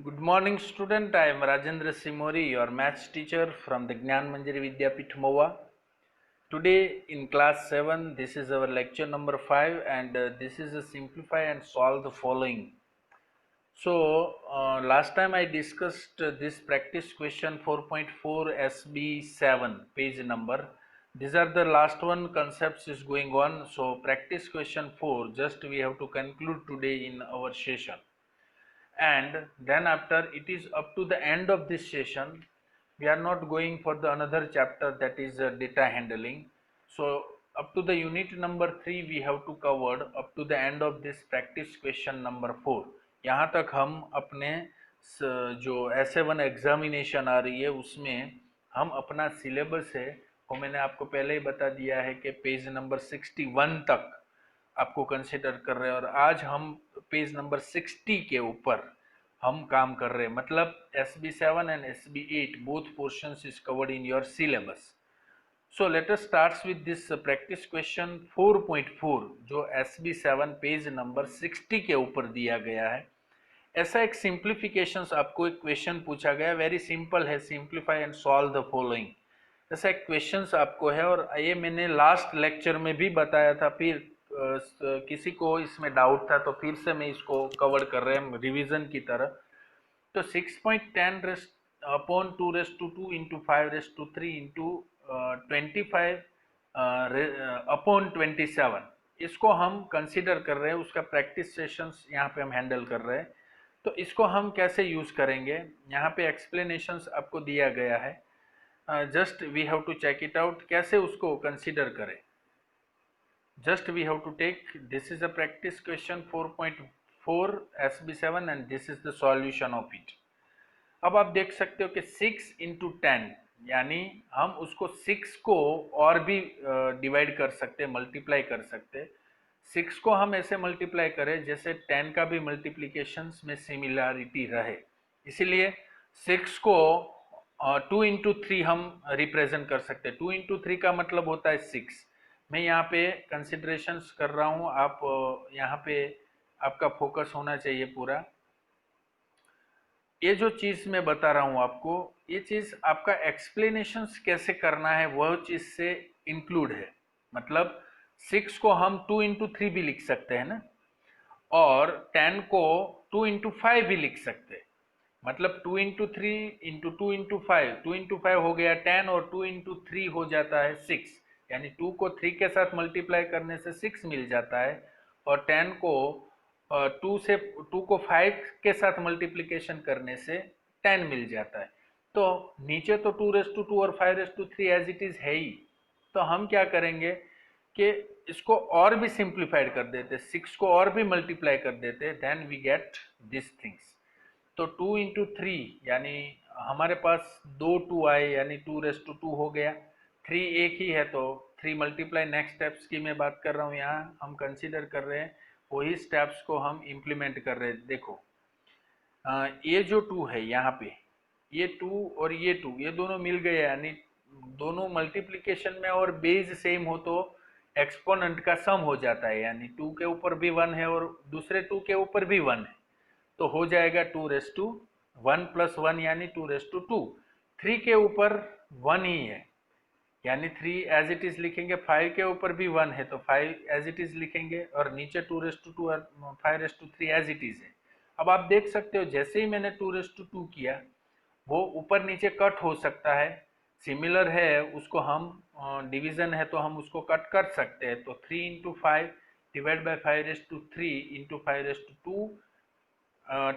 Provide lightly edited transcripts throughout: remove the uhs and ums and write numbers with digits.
Good morning, student. I am Rajendra Simori, your maths teacher from the Gnan Manjari Vidyapith Moa. Today in class 7, this is our lecture number 5 and this is a simplify and solve the following. So, last time I discussed this practice question 4.4 SB7 page number. These are the last one concepts is going on. So, practice question 4 just we have to conclude today in our session. And then after it is up to the end of this session, we are not going for the another chapter, that is data handling. So up to the unit number 3 we have to cover up to the end of this practice question number 4. यहाँ तक हम अपने जो SA1 examination आ रही है उसमें हम अपना सिलेबस है वो मैंने आपको पहले ही बता दिया है कि पेज नंबर 61 तक आपको कंसिडर कर रहे हैं और आज हम पेज नंबर 60 के ऊपर हम काम कर रहे हैं। मतलब SB7 and SB8 both portions is covered in your syllabus. So let us start with this practice question 4.4 जो SB7 पेज नंबर 60 के ऊपर दिया गया है। ऐसा एक सिंप्लीफिकेशंस आपको एक क्वेश्चन पूछा गया, वेरी सिंपल है, simplify and solve the following, ऐसा एक क्वेश्चंस आपको है। और ये मैंने लास्ट लेक्चर में भी बताया था, फिर किसी को इसमें डाउट था तो फिर से मैं इसको कवर कर रहे हैं रिवीजन की तरह। तो 6.10 raised upon 2 raised to 2 into 5 raised to 3 into 25 upon 27, इसको हम कंसिडर कर रहे हैं, उसका प्रैक्टिस सेशंस यहाँ पे हम हैंडल कर रहे हैं। तो इसको हम कैसे यूज करेंगे, यहाँ पे एक्सप्लेनेशंस आपको दिया गया है, just we have to check it out कैसे उसको कंसिडर करें। just we have to take, this is a practice question 4.4 SB7 and this is the solution of it। अब आप देख सकते हो कि 6 इंटू 10 यानी हम उसको 6 को और भी डिवाइड कर सकते, मल्टीप्लाई कर सकते। 6 को हम ऐसे मल्टीप्लाई करें जैसे 10 का भी मल्टीप्लीकेशंस में सिमिलरिटी रहे, इसीलिए 6 को 2 इंटू 3 हम रिप्रेजेंट कर सकते हैं। 2 इंटू 3 का मतलब होता है 6। मैं यहाँ पे कंसिडरेशंस कर रहा हूँ, आप यहाँ पे आपका फोकस होना चाहिए पूरा। ये जो चीज़ मैं बता रहा हूँ आपको, ये चीज़ आपका एक्सप्लेनेशंस कैसे करना है वह चीज़ से इंक्लूड है। मतलब 6 को हम 2 इंटू 3 भी लिख सकते हैं ना, और 10 को 2 इंटू 5 भी लिख सकते हैं। मतलब 2 इंटू 3 इंटू 2 इंटू 5, 2 इंटू 5 हो गया 10 और 2 इंटू 3 हो जाता है 6, यानी 2 को 3 के साथ मल्टीप्लाई करने से 6 मिल जाता है, और 10 को 2 को 5 के साथ मल्टीप्लिकेशन करने से 10 मिल जाता है। तो नीचे तो 2 रेस टू 2 और 5 raise to 3 as it is है ही। तो हम क्या करेंगे कि इसको और भी सिंप्लीफाइड कर देते, 6 को और भी मल्टीप्लाई कर देते, then we get this things. तो 2 इंटू 3 यानी हमारे पास 2 2 आए यानी 2 रेस टू 2 हो गया। 3 एक ही है तो 3 मल्टीप्लाई, नेक्स्ट स्टेप्स की मैं बात कर रहा हूँ, यहाँ हम कंसीडर कर रहे हैं वही स्टेप्स को हम इम्प्लीमेंट कर रहे हैं। देखो ये जो 2 है यहाँ पे, ये 2 और ये 2 ये दोनों मिल गए, यानी दोनों मल्टीप्लिकेशन में और बेस सेम हो तो एक्सपोनेंट का सम हो जाता है, यानी 2 के ऊपर भी 1 है और दूसरे 2 के ऊपर भी 1 है, तो हो जाएगा 2 रेस टू 1 प्लस 1 यानी 2 रेस टू 2। 3 के ऊपर 1 ही है यानी 3 एज इट इज लिखेंगे, 5 के ऊपर भी 1 है तो 5 एज इट इज लिखेंगे, और नीचे 2 रेस टू 2 और 5 raise to 3 as it is है। अब आप देख सकते हो जैसे ही मैंने 2 रेस टू 2 किया वो ऊपर नीचे कट हो सकता है, सिमिलर है उसको हम डिवीजन है तो हम उसको कट कर सकते हैं। तो 3 into 5 divide by 5 raise to 3 into 5 raise to 2,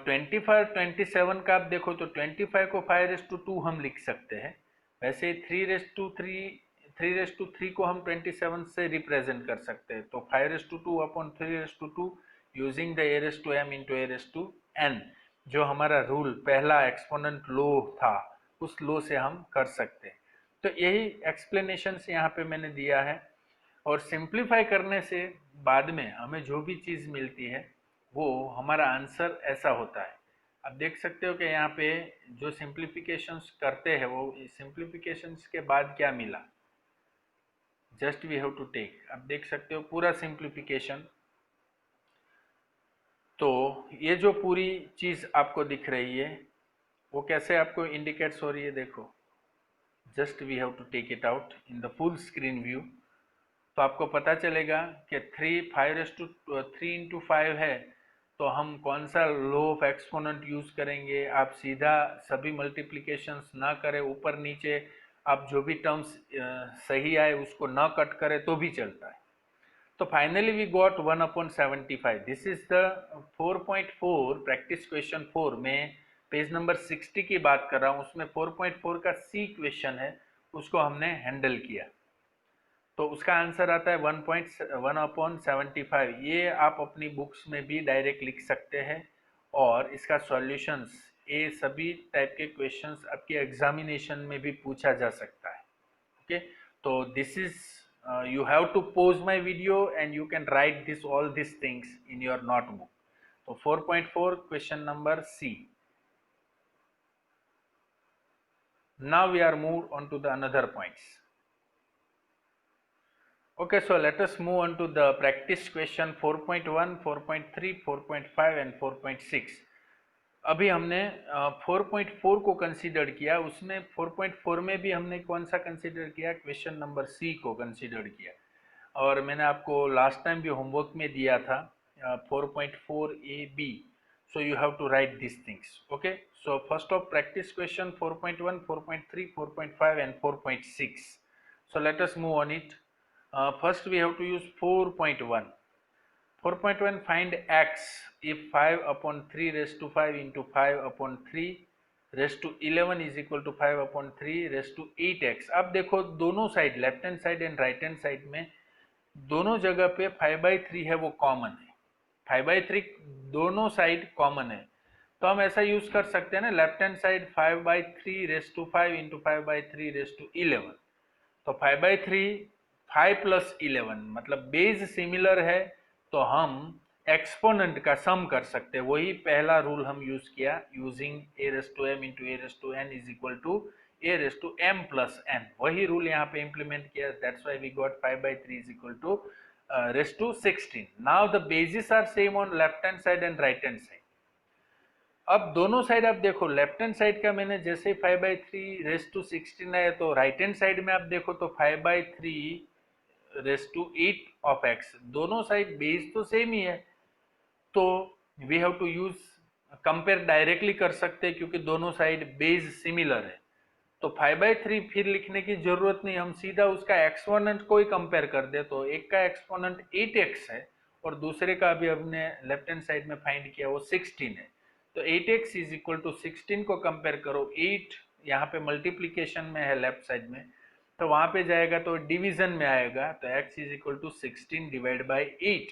25 27 का आप देखो तो 25 को 5 रेस टू 2 हम लिख सकते हैं। वैसे 3 रेस टू 3 को हम 27 से रिप्रेजेंट कर सकते हैं। तो 5 raise to 2 upon 3 raise to 2 using the a raise to m into a raise to n, जो हमारा रूल पहला एक्सपोनेंट लो था उस लो से हम कर सकते हैं। तो यही एक्सप्लेनेशन यहाँ पे मैंने दिया है, और सिंप्लीफाई करने से बाद में हमें जो भी चीज़ मिलती है वो हमारा आंसर ऐसा होता है। आप देख सकते हो कि यहाँ पे जो सिंप्लीफिकेशंस करते हैं वो सिंप्लीफिकेशंस के बाद क्या मिला, just we have to take. आप देख सकते हो पूरा सिंप्लीफिकेशन तो ये जो पूरी चीज़ आपको दिख रही है वो कैसे आपको इंडिकेट्स हो रही है, देखो just we have to take it out in the full screen view. तो आपको पता चलेगा कि 3 है, तो हम कौन सा लो ऑफ एक्सपोनेंट यूज करेंगे। आप सीधा सभी मल्टीप्लिकेशंस ना करें, ऊपर नीचे आप जो भी टर्म्स सही आए उसको ना कट करें तो भी चलता है। तो finally we got 1/75। This is the 4.4 practice question 4 में पेज नंबर 60 की बात कर रहा हूँ, उसमें 4.4 का सी क्वेश्चन है, उसको हमने हैंडल किया। तो उसका आंसर आता है 1.1/75। ये आप अपनी बुक्स में भी डायरेक्ट लिख सकते हैं और इसका सॉल्यूशंस, ये सभी टाइप के क्वेश्चंस आपके एग्जामिनेशन में भी पूछा जा सकता है। ओके, तो this is you have to pause my video and you can write this all these things in your notebook. So 4.4 question number C. Now we are moved on to the another points. Okay, so let us move on to the practice question 4.1, 4.3, 4.5 and 4.6. अभी हमने 4.4 को consider किया, उसमें 4.4 में भी हमने कौन सा कंसीडर किया, क्वेश्चन नंबर सी को कंसीडर किया। और मैंने आपको लास्ट टाइम भी होमवर्क में दिया था 4.4 AB, so you have to write these things. Okay, so first of practice question 4.1, 4.3, 4.5 and 4.6. So let us move on it. First we have to use 4.1. 4.1, find x if 5/3 raised to 5 into 5/3 raised to 11 is equal to 5/3 raised to 8x। अब देखो दोनों side, left hand side and right hand side में दोनों जगह पे 5/3 है, वो common है। 5/3 दोनों साइड कॉमन है, तो हम ऐसा यूज कर सकते हैं ना, left hand side 5/3 raise to 5 into 5/3 raise to 11। तो 5/3 5 प्लस 11 मतलब बेस सिमिलर है, तो हम एक्सपोनेंट का सम कर सकते हैं। वही पहला रूल हम यूज किया, using a raise to m into a raise to n is equal to a raise to m plus n। वही रूल यहाँ पे इंप्लीमेंट किया, that's why we got 5/3 is equal to raise to 16। Now the basis are same on left hand side and right hand side. अब दोनों side आप देखो, left hand side का मैंने जैसे 5/3 रेस टू 16 है, तो राइट हैंड साइड में आप देखो तो 5/3 रेस टू 8 ऑफ x, दोनों साइड बेस तो सेम ही है, तो we have to use compare directly कर सकते हैं क्योंकि दोनों साइड बेस सिमिलर है। तो 5/3 फिर लिखने की जरूरत नहीं, हम सीधा उसका एक्सपोनेंट को ही कंपेयर कर दे। तो एक का एक्सपोनेंट 8x है और दूसरे का अभी हमने लेफ्ट हैंड साइड में फाइंड किया वो 16 है, तो 8x इज इक्वल टू 16 को कंपेयर करो, 8 यहाँ पे मल्टीप्लीकेशन में है लेफ्ट साइड में, तो वहां पे जाएगा तो डिवीजन में आएगा, तो x is equal to 16 divide by 8।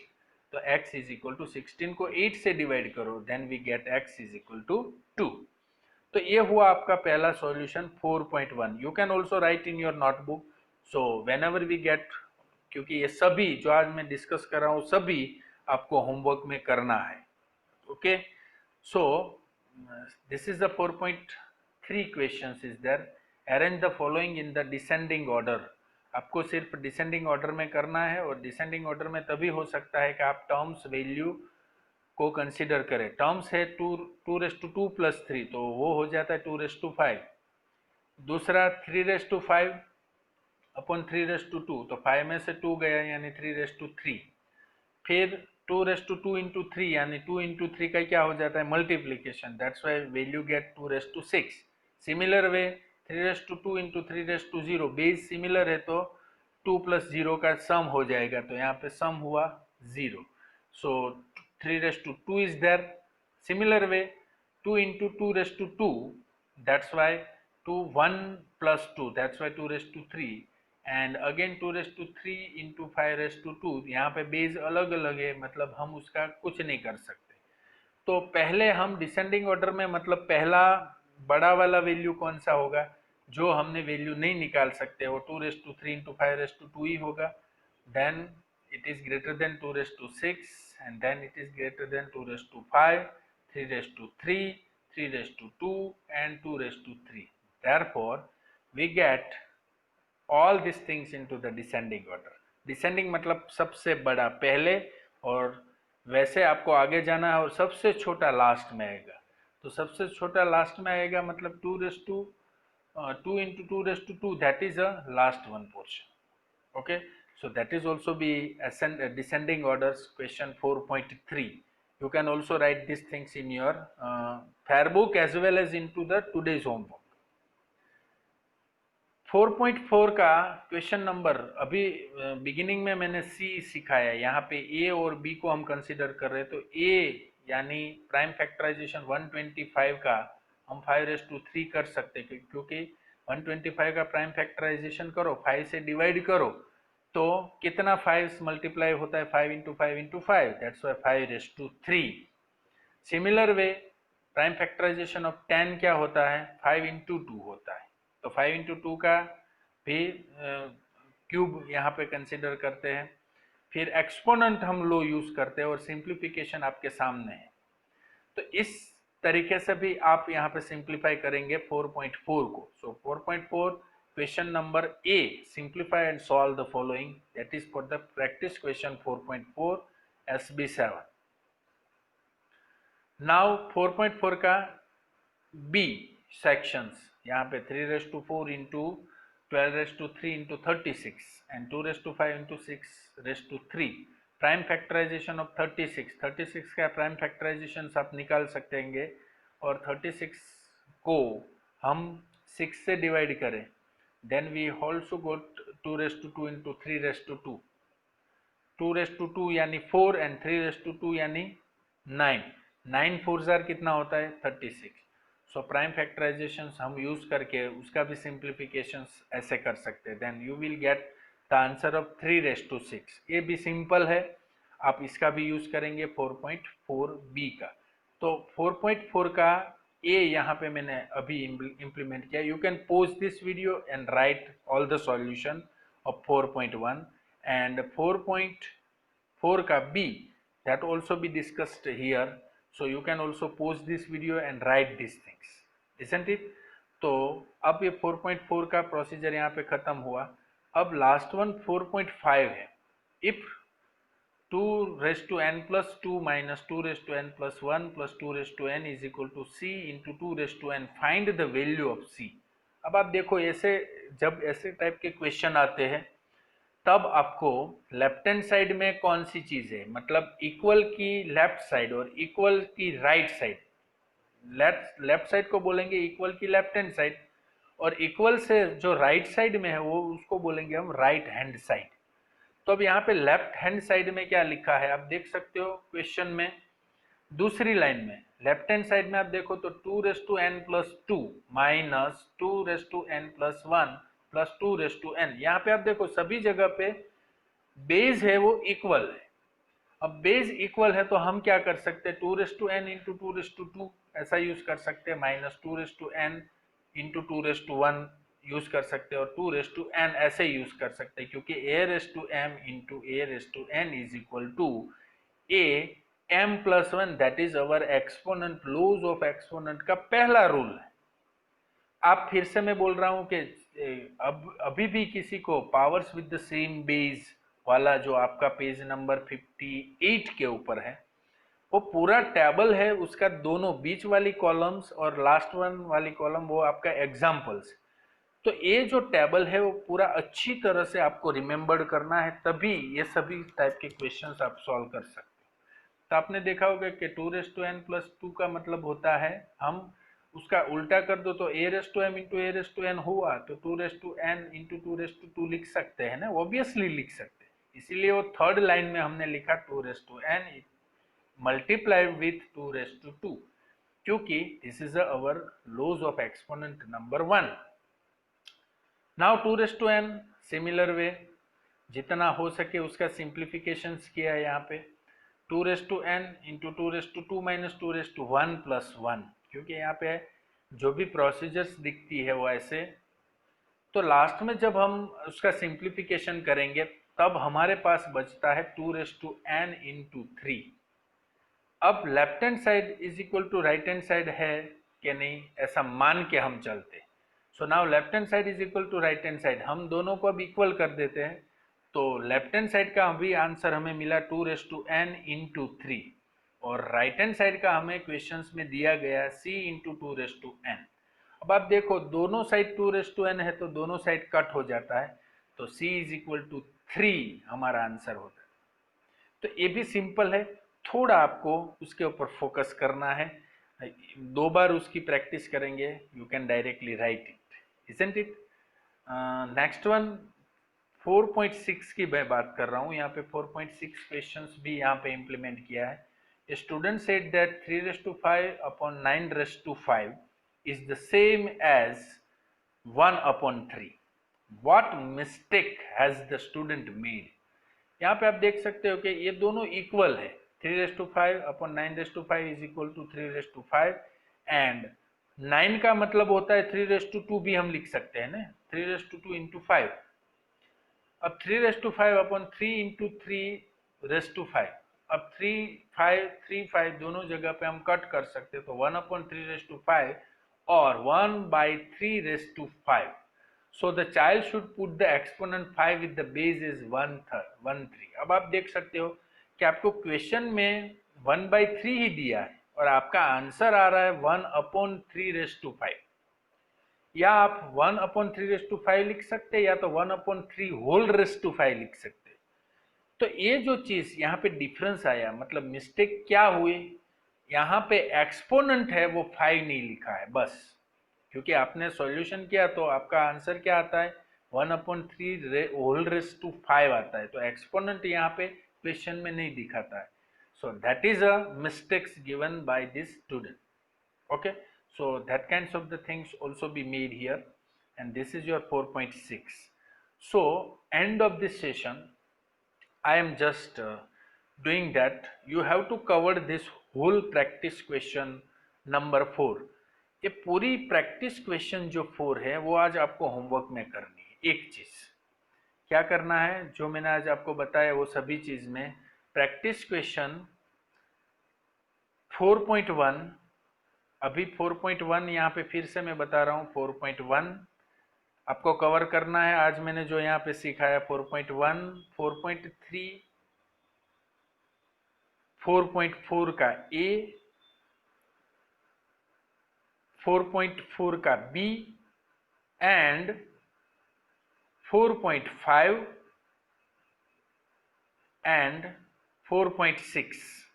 तो x इज इक्वल टू 16 को 8 से डिवाइड करो, then we get x is equal to 2। तो ये हुआ आपका पहला solution 4.1। You can also write in your notebook. So whenever we get, क्योंकि ये सभी जो आज मैं डिस्कस कर रहा हूँ सभी आपको होमवर्क में करना है। Okay, so this is the 4.3 question is there. Arrange the following in the descending order. आपको सिर्फ डिसेंडिंग ऑर्डर में करना है, और डिसेंडिंग ऑर्डर में तभी हो सकता है कि आप टर्म्स वैल्यू को कंसीडर करें। टर्म्स है 2 प्लस 3, तो वो हो जाता है 2/5। दूसरा 3/5 अपॉन 3/2, तो 5 में से 2 गया यानी 3/3। फिर 2/2 इंटू 3 यानी 2 इंटू 3 का क्या हो जाता है, multiplication, that's why value gate 2/6। Similar way 3/2 into 3/0, base similar है तो 2 प्लस 0 का सम हो जाएगा, तो यहाँ पे सम हुआ 0। सो 3/2 is there. Similar way 2 into 2/2, that's why 2 1 plus 2, that's why 2/3, and again 2/3 into 5/2। यहाँ पे बेस अलग अलग है, मतलब हम उसका कुछ नहीं कर सकते। तो पहले हम डिसेंडिंग ऑर्डर में, मतलब पहला बड़ा वाला वैल्यू कौन सा होगा, जो हमने वैल्यू नहीं निकाल सकते, वो 2/3 into 5/2 ही होगा। देन it is greater than 2/6, and then it is greater than 2/5, 3/3, 3/2 and 2/3। Therefore we get all these things into the descending order। descending मतलब सबसे बड़ा पहले, और वैसे आपको आगे जाना है और सबसे छोटा लास्ट में आएगा। तो सबसे छोटा लास्ट में आएगा मतलब 2 race to 2 into 2 raised to 2, that is a last one portion. Okay, so that is also be descending orders question 4.3. You can also write these things in your fair book as well as into the today's homework. 4.4 का question number अभी beginning में मैंने सी सिखाया, यहाँ पे ए और B को हम कंसिडर कर रहे हैं। तो ए यानी प्राइम फैक्टराइजेशन 125 का हम 5⁻³ कर सकते हैं, क्योंकि 125 का प्राइम फैक्टराइजेशन करो, 5 से डिवाइड करो तो कितना 5 मल्टीप्लाई होता है, 5 into 5 into 5, that's why 5⁻³ similar way prime factorization of 10 क्या होता है, 5 इंटू 2 होता है। तो 5 इंटू 2 का भी क्यूब यहाँ पे कंसिडर करते हैं। फिर एक्सपोनेंट हम लो यूज करते हैं और सिंप्लीफिकेशन आपके सामने है। तो इस तरीके से भी आप यहाँ पे सिंप्लीफाई करेंगे 4.4 को। So 4.4 question number A, simplify and solve the following, that is for the practice question 4.4 SB7। Now 4.4 का बी सेक्शंस, यहाँ पे 3⁻4 into 12⁻³ into 36 and 2⁻5 into 6⁻3। Prime factorization of 36 का प्राइम फैक्टराइजेशन आप निकाल सकते हैं, और 36 को हम 6 से डिवाइड करें, then we also got 2⁻2 into 3⁻2, 2⁻2 यानी 4 एंड 3⁻2 यानी 9, 9 4 जार कितना होता है 36। सो प्राइम फैक्टराइजेशन हम यूज करके उसका भी सिंप्लीफिकेशन ऐसे कर सकते हैं, then you will get the answer of 3⁻6। ये भी सिंपल है, आप इसका भी यूज करेंगे 4.4 बी का। तो 4.4 का ए यहाँ पे मैंने अभी इम्प्लीमेंट किया। You can pause this video and right all the solution of 4.1 and 4.4 का B, that also be discussed here, so you can also pause this video and write these things, isn't it? तो अब ये 4.4 का procedure यहाँ पे खत्म हुआ। अब लास्ट वन 4.5 है। If 2⁻n+2 minus 2⁻n+1 plus 2⁻n is equal to c into 2⁻n, find the value of c। अब आप देखो, ऐसे जब ऐसे टाइप के क्वेश्चन आते हैं तब आपको लेफ्ट हैंड साइड में कौन सी चीज है, मतलब इक्वल की लेफ्ट साइड और इक्वल की राइट साइड। लेफ्ट साइड को बोलेंगे इक्वल की लेफ्ट हैंड साइड, और इक्वल से जो राइट साइड में है वो उसको बोलेंगे हम राइट हैंड साइड। तो अब यहाँ पे लेफ्ट हैंड साइड में क्या लिखा है आप देख सकते हो क्वेश्चन में, दूसरी लाइन में लेफ्ट हैंड साइड में आप देखो तो 2⁻n+2 minus 2⁻n+1 plus 2⁻n। यहाँ पे आप देखो सभी जगह पे बेस है वो इक्वल है। अब बेस इक्वल है तो हम क्या कर सकते हैं, 2⁻n इंटू 2⁻2 ऐसा यूज कर सकते हैं, माइनस 2⁻n इंटू 2⁻1 यूज कर सकते हैं, और 2⁻n ऐसे यूज कर सकते हैं, क्योंकि a⁻m into a⁻n is equal to am+1, that is our exponent. Laws of exponent का पहला रूल है। आप फिर से मैं बोल रहा हूं कि अब अभी भी किसी को powers with the same base वाला जो आपका पेज नंबर 58 के ऊपर है, वो पूरा टेबल है, उसका दोनों बीच वाली कॉलम्स और लास्ट वन वाली कॉलम वो आपका एग्जाम्पल्स। तो ये जो टेबल है वो पूरा अच्छी तरह से आपको रिमेम्बर करना है, तभी ये सभी टाइप के क्वेश्चंस आप सॉल्व कर सकते हो। तो आपने देखा होगा कि 2⁻n+2 का मतलब होता है, हम उसका उल्टा कर दो तो a⁻m इंटू a⁻n हुआ, तो 2⁻n इंटू 2⁻2 लिख सकते हैं ना, ऑब्वियसली लिख सकते हैं। इसीलिए वो थर्ड लाइन में हमने लिखा 2⁻n मल्टीप्लाइड विथ 2⁻2, क्योंकि this is our laws of exponent number 1। नाउ 2⁻n सिमिलर वे जितना हो सके उसका सिंप्लीफिकेशन किया है। यहाँ पे 2⁻n इंटू 2⁻2 माइनस 2⁻1 प्लस 1, क्योंकि यहाँ पे जो भी प्रोसीजर्स दिखती है वो ऐसे। तो लास्ट में जब हम उसका सिंप्लीफिकेशन करेंगे तब हमारे पास बचता है 2⁻n इंटू 3। अब left hand side is equal to right hand side है कि नहीं, ऐसा मान के हम चलते। So now left hand side is equal to right hand side, हम दोनों को अब इक्वल कर देते हैं। तो लेफ्ट हैंड साइड का अभी आंसर हमें मिला 2n इंटू 3 और राइट हैंड साइड का हमें क्वेश्चंस में दिया गया c इंटू 2n। अब आप देखो दोनों साइड 2n है तो दोनों साइड कट हो जाता है, तो c इज इक्वल टू 3 हमारा आंसर होता है। तो ये भी सिंपल है, थोड़ा आपको उसके ऊपर फोकस करना है, 2 बार उसकी प्रैक्टिस करेंगे you can directly right it, isn't it. Next one 4.6 की मैं बात कर रहा हूँ, यहाँ पे 4.6 क्वेश्चंस भी यहाँ पे इम्प्लीमेंट किया है। Student said that 3/5 upon 9/5 is the same as 1/3। What mistake has the student made? यहाँ पे आप देख सकते हो कि ये दोनों इक्वल है, 3/5 upon 9/5 is equal to 3/5 and 9 का मतलब होता है 3/2 भी हम लिख सकते हैं ना, 3/2 इंटू 5। अब 3/5 अपॉन 3 इंटू 3/5, अब 3 5 दोनों जगह पे हम कट कर सकते हैं, तो 1/3/5 और 1/3/5। So the child should put the exponent 5 with the base is 1/3. अब आप देख सकते हो कि आपको क्वेश्चन में 1/3 ही दिया है और आपका आंसर आ रहा है 1/3/5। या आप 1/3/5 लिख सकते हैं या तो 1/3 लिख सकते हैं। तो ये जो चीज यहाँ पे डिफरेंस आया, मतलब मिस्टेक क्या हुई, यहाँ पे एक्सपोनेंट है वो 5 नहीं लिखा है बस, क्योंकि आपने सॉल्यूशन किया तो आपका आंसर क्या आता है 1/3 आता है, तो एक्सपोनेंट यहाँ पे क्वेश्चन में नहीं दिखाता है। So that is a mistakes given by this student. Okay, so that kinds of the things also be made here, and this is your 4.6. So end of this session I am just doing that you have to cover this whole practice question number 4। ये पूरी practice question जो 4 है वो आज आपको homework में करनी है। एक चीज क्या करना है, जो मैंने आज आपको बताया वो सभी चीज में प्रैक्टिस क्वेश्चन 4.1, अभी 4.1 यहाँ पे फिर से मैं बता रहा हूँ, 4.1 आपको कवर करना है। आज मैंने जो यहाँ पे सिखाया 4.1, 4.3, 4.4 का ए, 4.4 का बी एंड 4.5 एंड 4.6,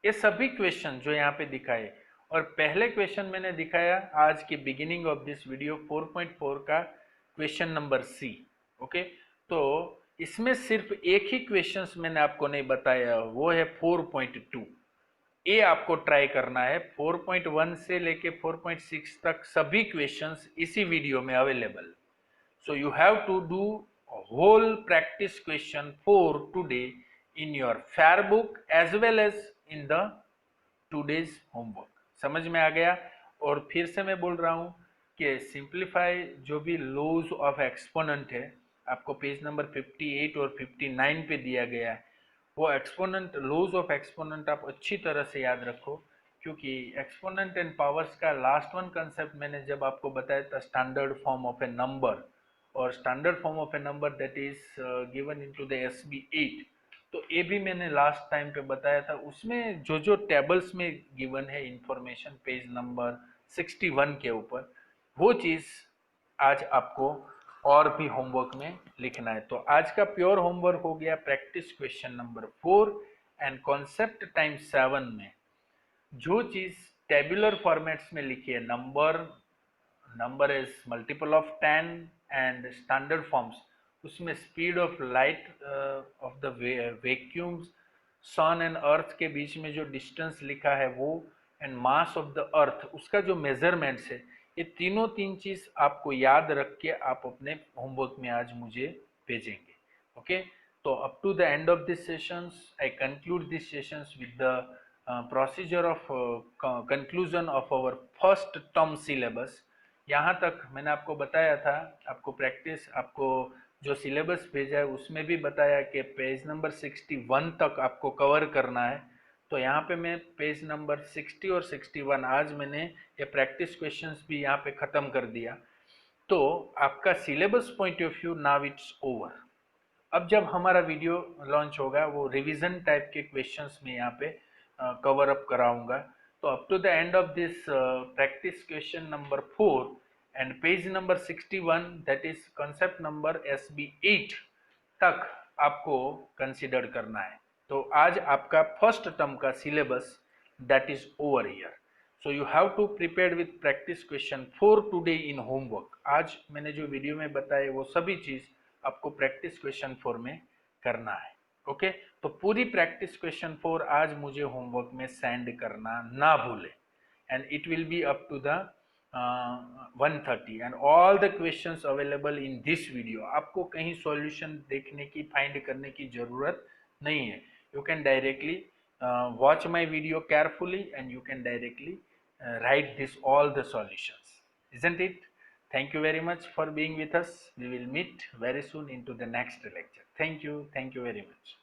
ये सभी क्वेश्चन जो यहाँ पे दिखाए। और पहले क्वेश्चन मैंने दिखाया आज के बिगिनिंग ऑफ दिस वीडियो 4.4 का क्वेश्चन नंबर सी। ओके, तो इसमें सिर्फ एक ही क्वेश्चंस मैंने आपको नहीं बताया, वो है 4.2। ये आपको ट्राई करना है। 4.1 से लेके 4.6 तक सभी क्वेश्चंस इसी वीडियो में available. So you have to do whole practice question 4 today in your fair book as well as in the today's homework। समझ में आ गया? और फिर से मैं बोल रहा हूँ कि सिंप्लीफाई जो भी लॉज ऑफ एक्सपोनेंट है आपको पेज नंबर 58 और 59 पे दिया गया है, वो एक्सपोनेंट लॉज ऑफ एक्सपोनेंट आप अच्छी तरह से याद रखो, क्योंकि एक्सपोनेंट एंड पावर्स का लास्ट वन कंसेप्ट मैंने जब आपको बताया था standard form of a number, और standard form of a number that is given into the SB8, तो ये भी मैंने लास्ट टाइम पे बताया था। उसमें जो जो टेबल्स में गिवन है इंफॉर्मेशन पेज नंबर 61 के ऊपर, वो चीज़ आज आपको और भी होमवर्क में लिखना है। तो आज का प्योर होमवर्क हो गया practice question number 4 and concept time 7 में जो चीज़ टेबुलर फॉर्मेट्स में लिखी है, number is multiple of 10 and standard forms, उसमें speed of light of the vacuums, sun and earth के बीच में जो डिस्टेंस लिखा है वो, and mass of the earth उसका जो मेजरमेंट्स है, ये तीन चीज आपको याद रख के आप अपने होमवर्क में आज मुझे भेजेंगे। ओके, तो up to the end of this sessions I conclude this sessions with the procedure of conclusion of our first term syllabus. यहाँ तक मैंने आपको बताया था, आपको प्रैक्टिस, आपको जो सिलेबस भेजा है उसमें भी बताया कि पेज नंबर 61 तक आपको कवर करना है। तो यहाँ पे मैं पेज नंबर 60 और 61 आज मैंने ये प्रैक्टिस क्वेश्चंस भी यहाँ पे ख़त्म कर दिया। तो आपका syllabus point of view now it's over. अब जब हमारा वीडियो लॉन्च होगा वो रिवीजन टाइप के क्वेश्चंस में यहाँ पे कवर अप कराऊंगा। तो up to the end of this practice question number 4 and page number 61 that is concept number SB8 तक आपको कंसिडर करना है। तो आज आपका फर्स्ट टर्म का syllabus that is over here. So you have to prepare with practice question 4 today in homework. आज मैंने जो वीडियो में बताए वो सभी चीज आपको प्रैक्टिस क्वेश्चन 4 में करना है। ओके तो पूरी प्रैक्टिस क्वेश्चन 4 आज मुझे होमवर्क में सेंड करना ना भूले and it will be up to the 1:30 and all the questions available in this video. आपको कहीं सॉल्यूशन देखने की फाइंड करने की जरूरत नहीं है। You can directly watch my video carefully and you can directly write this all the solutions, isn't it? Thank you very much for being with us. We will meet very soon into the next lecture. Thank you very much.